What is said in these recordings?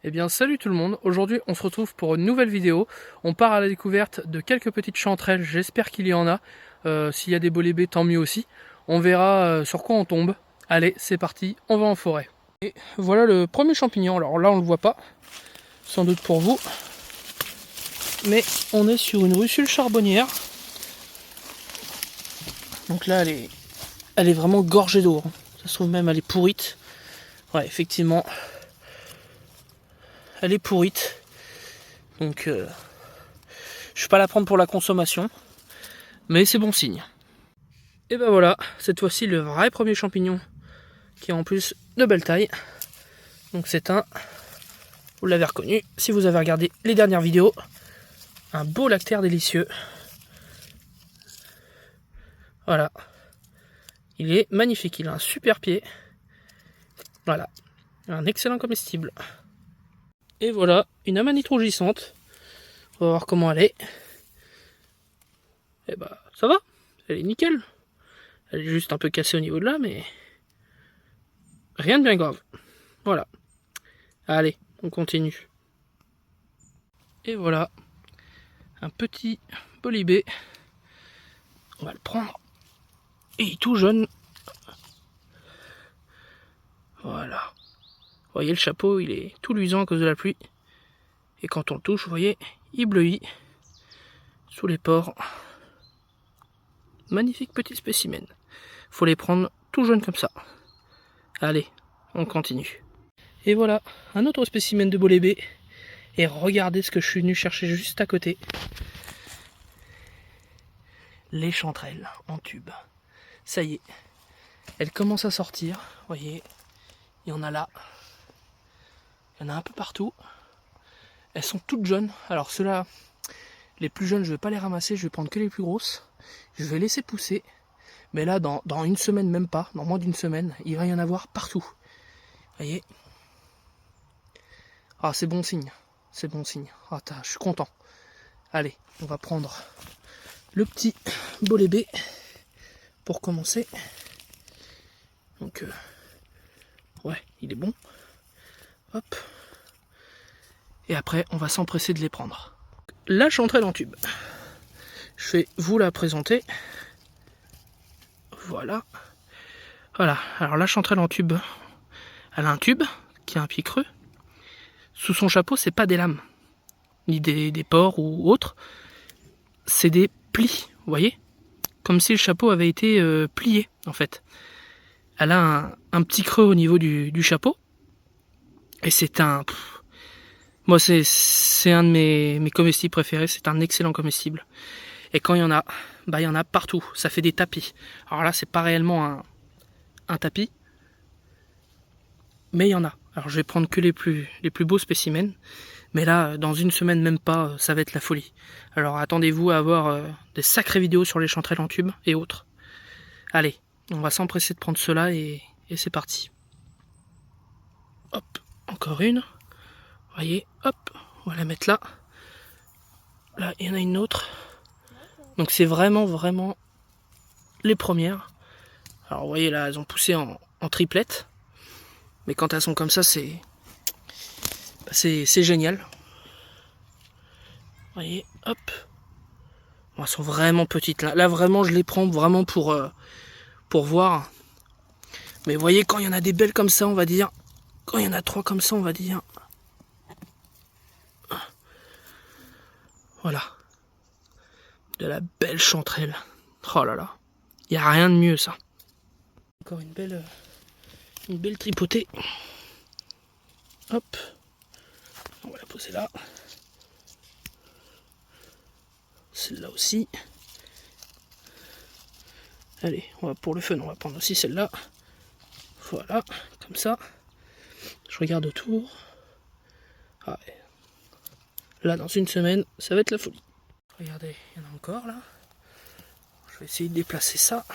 Eh bien salut tout le monde, aujourd'hui on se retrouve pour une nouvelle vidéo. On part à la découverte de quelques petites chanterelles, j'espère qu'il y en a. S'il y a des bolébés, tant mieux aussi. On verra sur quoi on tombe. Allez, c'est parti, on va en forêt. Et voilà le premier champignon, alors là on le voit pas, sans doute pour vous. Mais on est sur une russule charbonnière. Donc là elle est vraiment gorgée d'eau. Ça se trouve même elle est pourrite. Ouais, effectivement. Elle est pourrite. Donc je vais pas la prendre pour la consommation. Mais c'est bon signe. Et ben voilà, cette fois-ci le vrai premier champignon qui est en plus de belle taille. Donc c'est vous l'avez reconnu si vous avez regardé les dernières vidéos, un beau lactaire délicieux. Voilà. Il est magnifique, il a un super pied. Voilà, un excellent comestible. Et voilà, une amanite rougissante. On va voir comment elle est. Et bah ça va, elle est nickel. Elle est juste un peu cassée au niveau de là, mais rien de bien grave. Voilà. Allez, on continue. Et voilà, un petit bolibé. On va le prendre. Et il est tout jeune. Voilà. Vous voyez le chapeau, il est tout luisant à cause de la pluie. Et quand on le touche, vous voyez, il bleuit sous les pores. Magnifique petit spécimen. Faut les prendre tout jeunes comme ça. Allez, on continue. Et voilà, un autre spécimen de bolébé. Et regardez ce que je suis venu chercher juste à côté. Les chanterelles en tube. Ça y est, elles commencent à sortir. Vous voyez, il y en a là. Il y en a un peu partout. Elles sont toutes jeunes. Alors ceux-là, les plus jeunes, je ne vais pas les ramasser. Je vais prendre que les plus grosses. Je vais laisser pousser. Mais là, dans une semaine, même pas, dans moins d'une semaine, il va y en avoir partout. Vous voyez. Ah, c'est bon signe. C'est bon signe. Ah, je suis content. Allez, on va prendre le petit bolébé pour commencer. Donc, ouais, il est bon. Hop. Et après, on va s'empresser de les prendre. La chanterelle en tube. Je vais vous la présenter. Voilà. Voilà. Alors la chanterelle en tube, elle a un tube qui a un pied creux. Sous son chapeau, c'est pas des lames, ni des pores ou autres. C'est des plis, vous voyez? Comme si le chapeau avait été plié, en fait. Elle a un petit creux au niveau du chapeau. Et c'est un... Moi, c'est un de mes comestibles préférés. C'est un excellent comestible. Et quand il y en a, bah il y en a partout. Ça fait des tapis. Alors là, c'est pas réellement un tapis. Mais il y en a. Alors je vais prendre que les plus beaux spécimens. Mais là, dans une semaine, même pas, ça va être la folie. Alors attendez-vous à avoir des sacrées vidéos sur les chanterelles en tube et autres. Allez, on va s'empresser de prendre cela et c'est parti. Hop, encore une. Vous voyez, hop, on va la mettre là. Là, il y en a une autre. Donc c'est vraiment les premières. Alors vous voyez là, elles ont poussé en triplette. Mais quand elles sont comme ça, c'est génial. Vous voyez, hop. Bon, elles sont vraiment petites. Là vraiment, je les prends vraiment pour voir. Mais vous voyez, quand il y en a des belles comme ça, on va dire. Quand il y en a 3 comme ça, on va dire. Voilà. De la belle chanterelle. Oh là là. Il n'y a rien de mieux, ça. Encore une belle tripotée. Hop. On va la poser là. Celle-là aussi. Allez, pour le fun, on va prendre aussi celle-là. Voilà, comme ça. Je regarde autour. Ah ouais. Là, dans une semaine, ça va être la folie. Regardez, il y en a encore là. Je vais essayer de déplacer ça.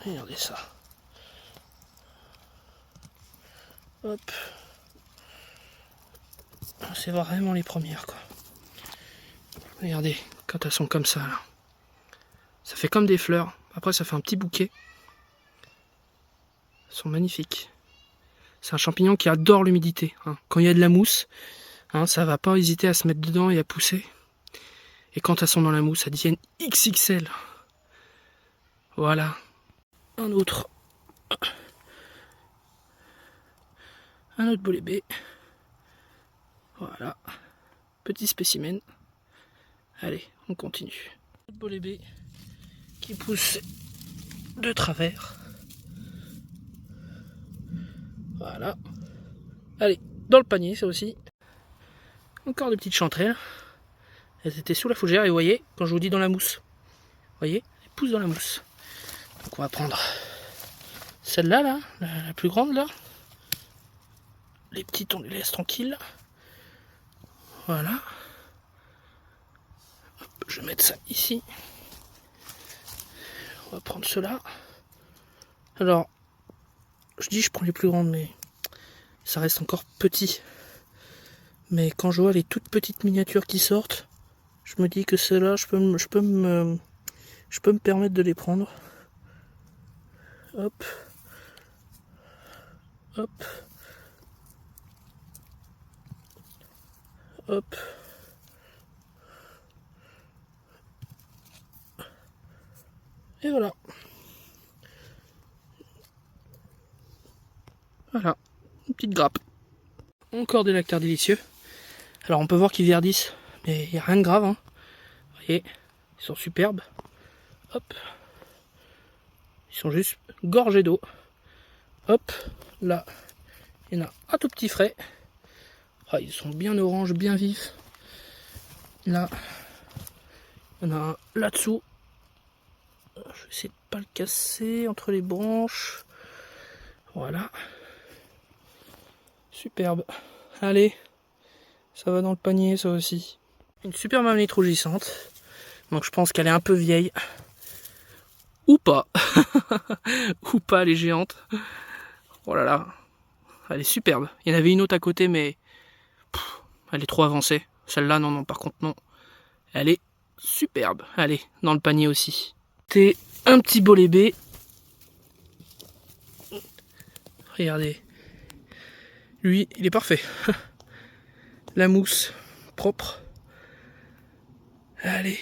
Regardez ça. Hop. C'est vraiment les premières, quoi. Regardez, quand elles sont comme ça, là. Ça fait comme des fleurs. Après, ça fait un petit bouquet. Elles sont magnifiques. C'est un champignon qui adore l'humidité. Hein. Quand il y a de la mousse, hein, ça va pas hésiter à se mettre dedans et à pousser. Et quand elles sont dans la mousse, elles deviennent XXL. Voilà. Un autre. Un autre bolébé. Voilà. Petit spécimen. Allez, on continue. Un autre bolébé qui pousse de travers. Voilà. Allez, dans le panier, ça aussi. Encore des petites chanterelles. Elles étaient sous la fougère et vous voyez, quand je vous dis dans la mousse, vous voyez, elles poussent dans la mousse. Donc on va prendre celle-là, là, la plus grande, là. Les petites, on les laisse tranquilles. Voilà. Hop, je vais mettre ça ici. On va prendre cela. Alors, je dis je prends les plus grandes, mais ça reste encore petit. Mais quand je vois les toutes petites miniatures qui sortent, je me dis que ceux-là, je peux me permettre de les prendre. Hop. Hop. Hop. Et voilà. Voilà. Une petite grappe. Encore des lactaires délicieux. Alors on peut voir qu'ils verdissent, mais il n'y a rien de grave. Hein. Vous voyez, ils sont superbes. Hop. Ils sont juste gorgés d'eau. Hop. Là, il y en a un tout petit frais. Ah, ils sont bien orange, bien vifs. Là, il y en a un là-dessous. Je vais essayer de ne pas le casser entre les branches. Voilà. Superbe. Allez, ça va dans le panier, ça aussi. Une super marmite rougissante. Donc je pense qu'elle est un peu vieille. Ou pas. Ou pas, elle est géante. Oh là là. Elle est superbe. Il y en avait une autre à côté, mais elle est trop avancée. Celle-là, non, par contre, non. Elle est superbe. Allez, dans le panier aussi. C'est un petit bolébé. Regardez. Lui, il est parfait. La mousse, propre. Allez,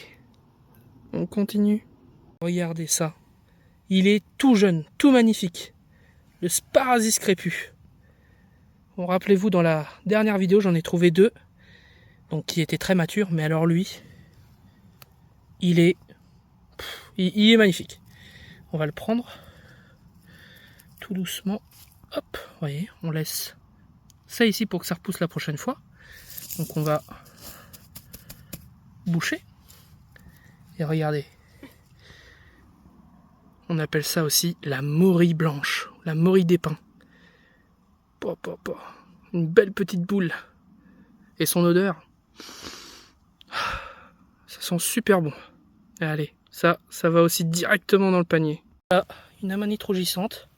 on continue. Regardez ça. Il est tout jeune, tout magnifique. Le Sparasis crépus. Bon, rappelez-vous, dans la dernière vidéo, j'en ai trouvé deux. Donc, qui étaient très matures. Mais alors lui, il est magnifique. On va le prendre. Tout doucement. Hop, vous voyez, on laisse ça ici pour que ça repousse la prochaine fois. Donc on va boucher. Et regardez. On appelle ça aussi la morille blanche. La morille des pins. Une belle petite boule. Et son odeur. Ça sent super bon. Allez, ça va aussi directement dans le panier. Là, une amanite rougissante.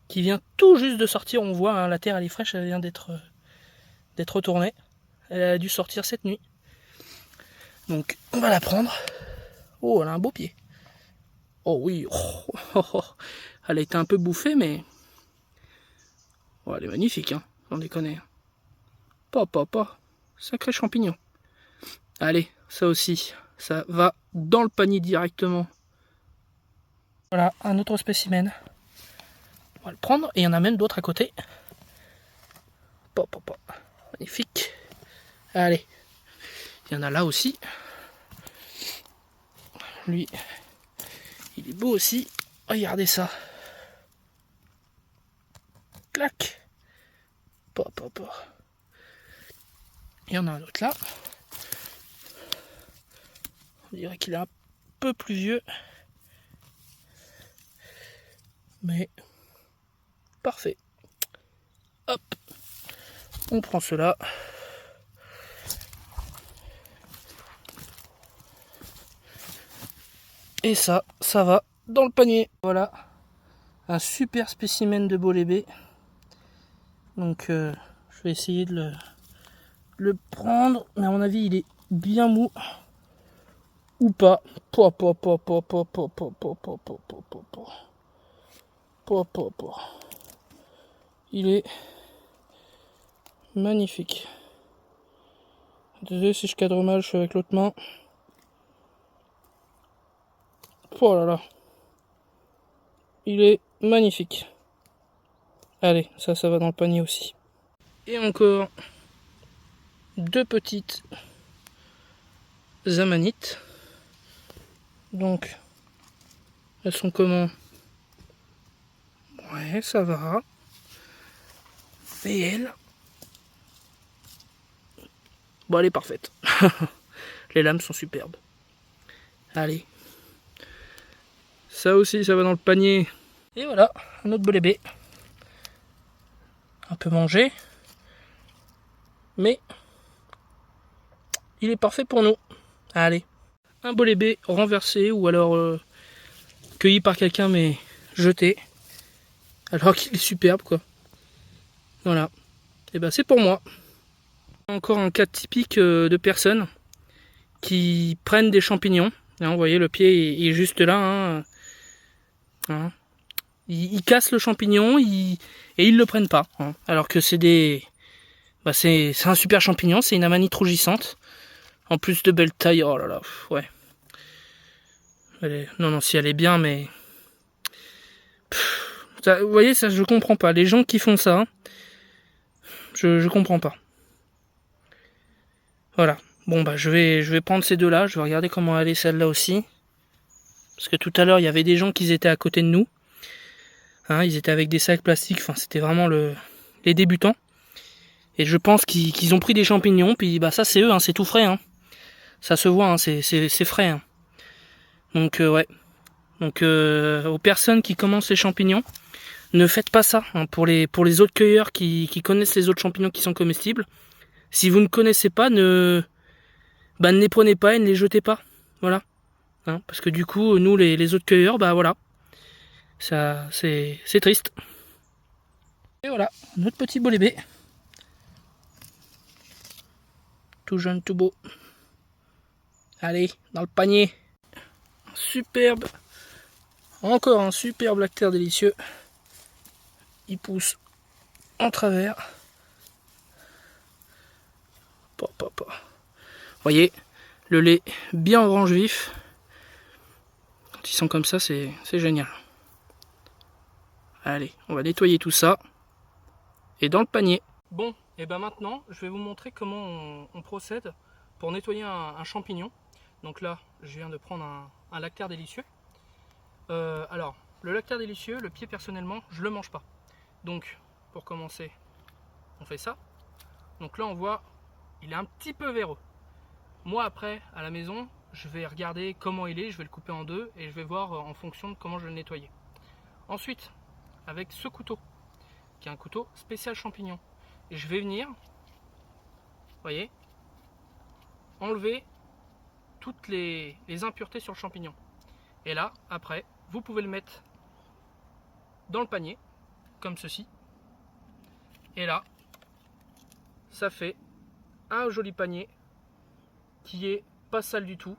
Qui vient tout juste de sortir. On voit, hein, la terre elle est fraîche. Elle vient d'être retournée. Elle a dû sortir cette nuit. Donc on va la prendre. Oh, elle a un beau pied. Oh oui. Elle a été un peu bouffée, mais oh, elle est magnifique, hein. On déconne. Sacré champignon. Allez, ça aussi, ça va dans le panier directement. Voilà, un autre spécimen. On va le prendre, et il y en a même d'autres à côté. Magnifique. Allez, il y en a là aussi. Lui, il est beau aussi. Regardez ça. Clac. Il y en a un autre là. On dirait qu'il est un peu plus vieux. Mais parfait. Hop. On prend cela. Et ça va dans le panier. Voilà. Un super spécimen de bolébé. Donc je vais essayer de le prendre. Mais à mon avis il est bien mou. Ou pas. Il est magnifique. Désolé si je cadre mal, je suis avec l'autre main. Oh là là. Il est magnifique. Allez, ça va dans le panier aussi. Et encore 2 petites amanites. Donc, elles sont comment? Ouais, ça va. Et elle? Bon, elle est parfaite. Les lames sont superbes. Allez. Ça aussi, ça va dans le panier. Et voilà, un autre bolébé. Un peu mangé. Mais il est parfait pour nous. Allez. Un bolébé renversé ou alors cueilli par quelqu'un mais jeté. Alors qu'il est superbe quoi. Voilà. Et ben c'est pour moi. Encore un cas typique de personnes qui prennent des champignons. Hein, vous voyez le pied est juste là. Hein. Hein. Ils cassent le champignon et ils le prennent pas. Hein. Alors que c'est des... Bah c'est un super champignon, c'est une amanite rougissante. En plus de belle taille. Oh là là, ouais. Non, si elle est bien, mais... Ça, vous voyez, ça je comprends pas. Les gens qui font ça, je comprends pas. Voilà. Bon bah je vais prendre ces deux-là. Je vais regarder comment elle est celle-là aussi. Parce que tout à l'heure, il y avait des gens qui étaient à côté de nous. Hein, ils étaient avec des sacs plastiques. Enfin, c'était vraiment les débutants. Et je pense qu'ils ont pris des champignons. Puis bah ça c'est eux, hein, c'est tout frais. Hein. Ça se voit, hein, c'est frais. Hein. Donc ouais. Donc aux personnes qui commencent les champignons, ne faites pas ça. Hein, pour les autres cueilleurs qui connaissent les autres champignons qui sont comestibles. Si vous ne connaissez pas, ne les prenez pas et ne les jetez pas. Voilà. Hein, parce que du coup, nous les autres cueilleurs, bah voilà. Ça c'est triste. Et voilà, notre petit bolébé. Tout jeune, tout beau. Allez, dans le panier. Superbe. Encore un superbe lactaire délicieux. Il pousse en travers. Vous voyez, le lait bien orange vif. Quand ils sont comme ça, c'est génial. Allez, on va nettoyer tout ça. Et dans le panier. Bon, et ben maintenant, je vais vous montrer comment on procède pour nettoyer un champignon. Donc là, je viens de prendre un lactaire délicieux. Alors, le lactaire délicieux, le pied personnellement, je le mange pas. Donc, pour commencer, on fait ça. Donc là, on voit, il est un petit peu véreux. Moi, après, à la maison, je vais regarder comment il est, je vais le couper en deux et je vais voir en fonction de comment je vais le nettoyer. Ensuite, avec ce couteau, qui est un couteau spécial champignon, et je vais venir, vous voyez, enlever toutes les impuretés sur le champignon. Et là, après, vous pouvez le mettre dans le panier, comme ceci. Et là, ça fait un joli panier qui est pas sale du tout.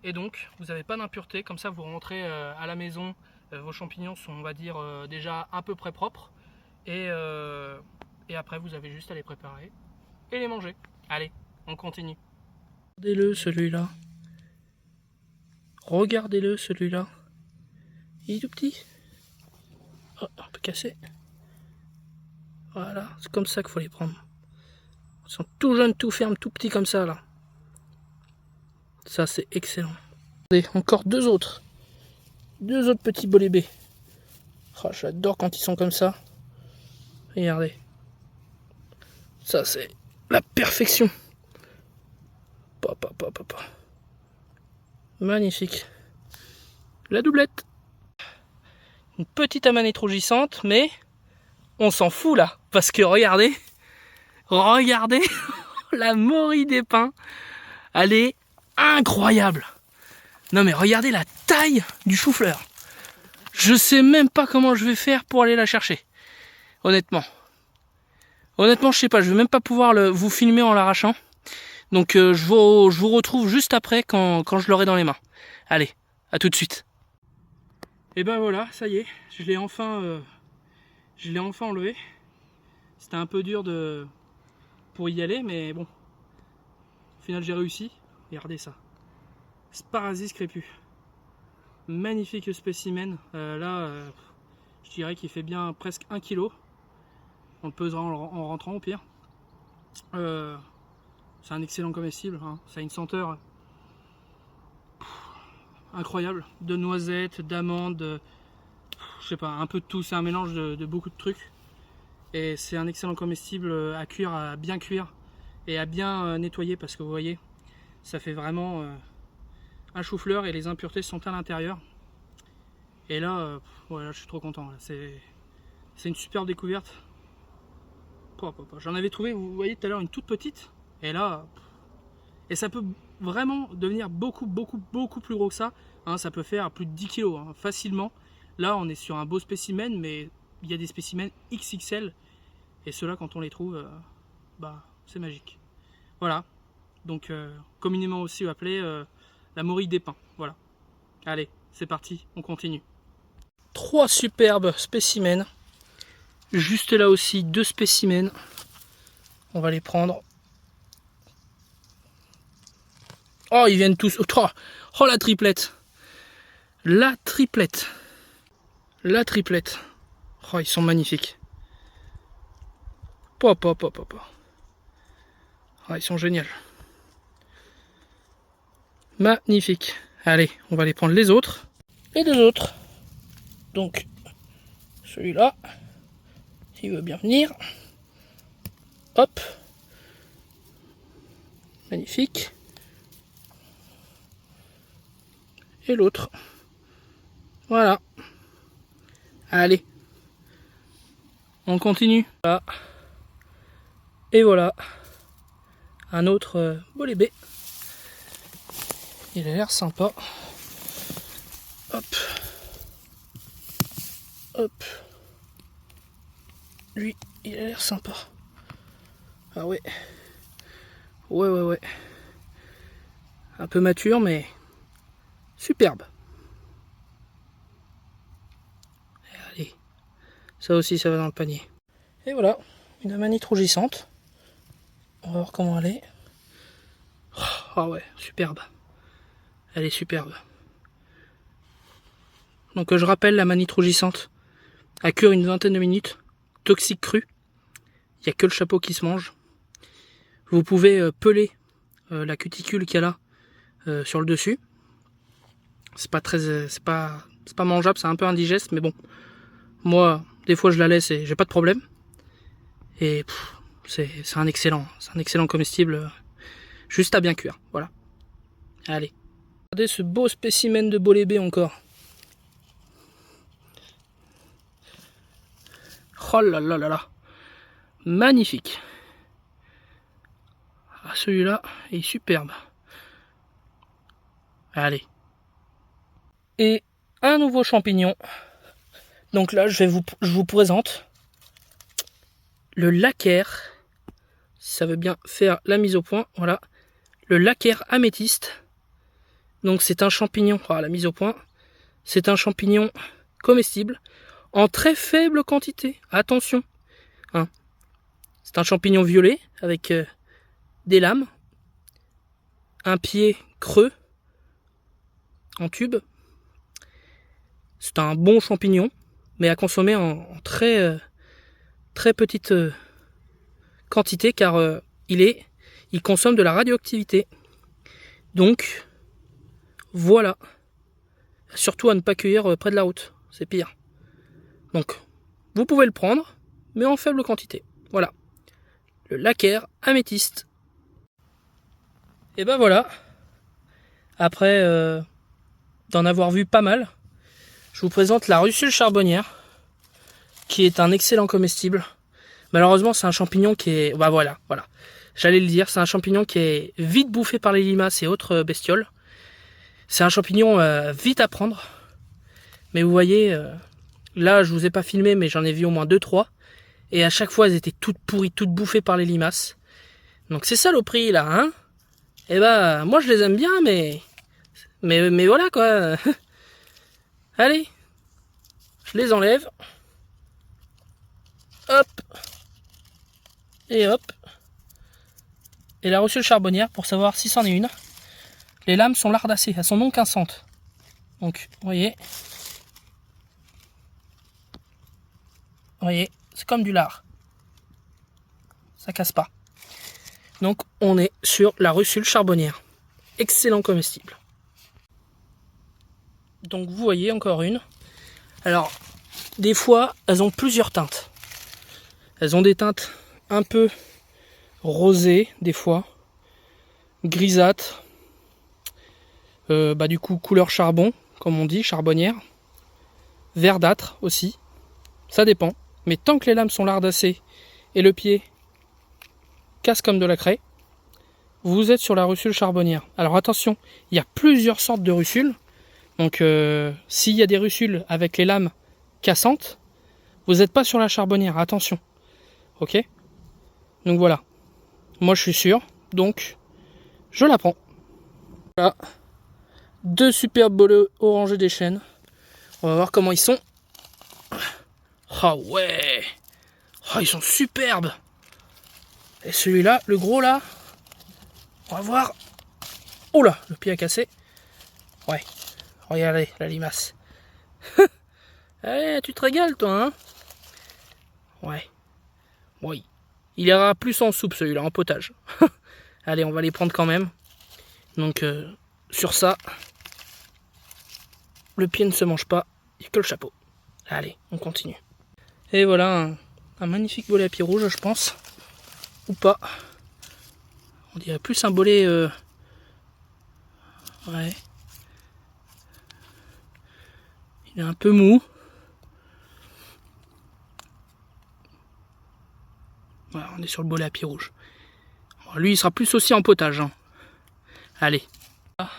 Et donc, vous n'avez pas d'impureté. Comme ça, vous rentrez à la maison, vos champignons sont, on va dire, déjà à peu près propres. Et après, vous avez juste à les préparer et les manger. Allez, on continue. Regardez-le, celui-là. Regardez-le, celui-là. Il est tout petit. Oh, un peu cassé. Voilà, c'est comme ça qu'il faut les prendre. Ils sont tout jeunes, tout fermes, tout petits comme ça, là. Ça, c'est excellent. Regardez, encore deux autres. Deux autres petits bolébés. Oh, j'adore quand ils sont comme ça. Regardez. Ça, c'est la perfection. Magnifique. La doublette. Une petite amanite rougissante, mais on s'en fout là. Parce que regardez. Regardez la morille des pins. Elle est incroyable. Non mais regardez la taille du chou-fleur. Je sais même pas comment je vais faire pour aller la chercher. Honnêtement. Honnêtement, je sais pas. Je vais même pas pouvoir vous filmer en l'arrachant. Donc je vous retrouve juste après quand je l'aurai dans les mains. Allez, à tout de suite. Et ben voilà, ça y est, je l'ai enfin Je l'ai enfin enlevé. C'était un peu dur pour y aller, mais bon. Au final, j'ai réussi. Regardez ça. Sparasis crépus. Magnifique spécimen. Je dirais qu'il fait bien presque 1 kg. On le pesera en rentrant au pire. C'est un excellent comestible. Hein. Ça a une senteur incroyable. De noisettes, d'amandes, je sais pas, un peu de tout. C'est un mélange de beaucoup de trucs. Et c'est un excellent comestible à cuire, à bien cuire et à bien nettoyer parce que vous voyez, ça fait vraiment un chou-fleur et les impuretés sont à l'intérieur. Et là, voilà, je suis trop content. C'est une superbe découverte. J'en avais trouvé, vous voyez tout à l'heure, une toute petite. Et là, et ça peut vraiment devenir beaucoup plus gros que ça. Hein, ça peut faire plus de 10 kg hein, facilement. Là, on est sur un beau spécimen, mais il y a des spécimens XXL. Et ceux-là, quand on les trouve, c'est magique. Voilà. Donc, communément aussi appelé la morille des pins. Voilà. Allez, c'est parti, on continue. 3 superbes spécimens. Juste là aussi, 2 spécimens. On va les prendre. Oh, ils viennent tous. Oh, la triplette. La triplette. La triplette. Oh, ils sont magnifiques. Oh, ils sont géniaux. Magnifique. Allez, on va les prendre les autres. Les 2 autres. Donc, celui-là, s'il veut bien venir. Hop. Magnifique. Et l'autre. Voilà. Allez. On continue. Voilà. Et voilà. Un autre bolébé. Il a l'air sympa. Hop. Hop. Lui, il a l'air sympa. Ah ouais. Ouais. Un peu mature, mais superbe. Allez. Ça aussi, ça va dans le panier. Et voilà. Une amanite rougissante. On va voir comment elle est. Ah ouais, superbe. Elle est superbe. Donc je rappelle, la manite rougissante à cuire une vingtaine de minutes, toxique cru. Il n'y a que le chapeau qui se mange. Vous pouvez peler la cuticule qu'il y a là sur le dessus. C'est pas mangeable, c'est un peu indigeste, mais bon. Moi, des fois je la laisse et j'ai pas de problème. Et c'est un excellent comestible, juste à bien cuire. Voilà. Allez. Regardez ce beau spécimen de bolébé encore. Oh là là là là. Magnifique. Ah, celui-là est superbe. Allez. Et un nouveau champignon. Donc là, je vous présente le lacquer. Ça veut bien faire la mise au point. Voilà. Le lacquer améthyste. Donc c'est un champignon, la mise au point, c'est un champignon comestible en très faible quantité. Attention, hein. C'est un champignon violet avec des lames, un pied creux en tube. C'est un bon champignon, mais à consommer en très petite quantité car il consomme de la radioactivité. Donc voilà. Surtout à ne pas cueillir près de la route, c'est pire. Donc, vous pouvez le prendre, mais en faible quantité. Voilà. Le lacquer améthyste. Et ben voilà. Après d'en avoir vu pas mal, je vous présente la russule charbonnière, qui est un excellent comestible. Malheureusement, c'est un champignon qui est... voilà. J'allais le dire, c'est un champignon qui est vite bouffé par les limaces et autres bestioles. C'est un champignon vite à prendre. Mais vous voyez, là je vous ai pas filmé, mais j'en ai vu au moins 2-3. Et à chaque fois elles étaient toutes pourries, toutes bouffées par les limaces. Donc c'est ça le prix là, hein. Et moi je les aime bien, mais voilà quoi. Allez, je les enlève. Et hop. Et la russule charbonnière, pour savoir si c'en est une, les lames sont lardacées, elles sont non quinçantes. Donc, vous voyez, c'est comme du lard. Ça casse pas. Donc, on est sur la russule charbonnière. Excellent comestible. Donc, vous voyez encore une. Alors, des fois, elles ont plusieurs teintes. Elles ont des teintes un peu rosées, des fois, grisâtres. Du coup, couleur charbon, comme on dit, charbonnière. Verdâtre aussi. Ça dépend. Mais tant que les lames sont lardacées et le pied casse comme de la craie, vous êtes sur la russule charbonnière. Alors attention, il y a plusieurs sortes de russules. Donc s'il y a des russules avec les lames cassantes, vous n'êtes pas sur la charbonnière, attention. Ok? Donc voilà. Moi je suis sûr, donc je la prends. Voilà. 2 superbes bolets orangés des chênes. On va voir comment ils sont. Ah ouais! Oh, ils sont superbes! Et celui-là, le gros là, on va voir. Oh là, le pied a cassé. Ouais, regardez la limace. Eh, tu te régales toi, hein? Ouais. Oui. Il ira plus en soupe celui-là, en potage. Allez, on va les prendre quand même. Donc, sur ça, le pied ne se mange pas, il n'y a que le chapeau. Allez, on continue. Et voilà, un magnifique bolet à pied rouge, je pense. Ou pas. On dirait plus un bolet... Ouais. Il est un peu mou. Voilà, on est sur le bolet à pied rouge. Bon, lui, il sera plus aussi en potage. Hein. Allez.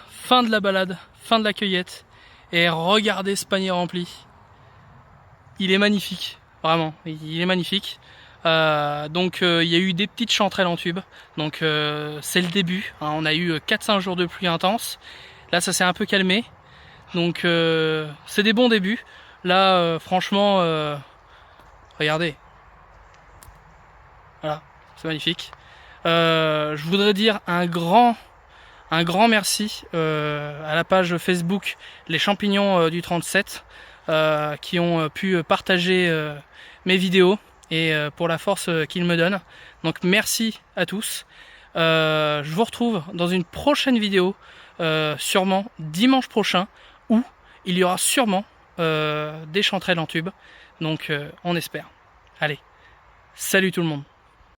Fin de la balade, fin de la cueillette. Et regardez ce panier rempli. Il est magnifique. Vraiment, il est magnifique. Il y a eu des petites chanterelles en tube. Donc c'est le début. Hein. On a eu 4-5 jours de pluie intense. Là, ça s'est un peu calmé. Donc c'est des bons débuts. Là, franchement, regardez. Voilà, c'est magnifique. Je voudrais dire un grand merci à la page Facebook Les Champignons du 37 qui ont pu partager mes vidéos et pour la force qu'ils me donnent. Donc merci à tous. Je vous retrouve dans une prochaine vidéo, sûrement dimanche prochain, où il y aura sûrement des chanterelles en tube. Donc on espère. Allez, salut tout le monde.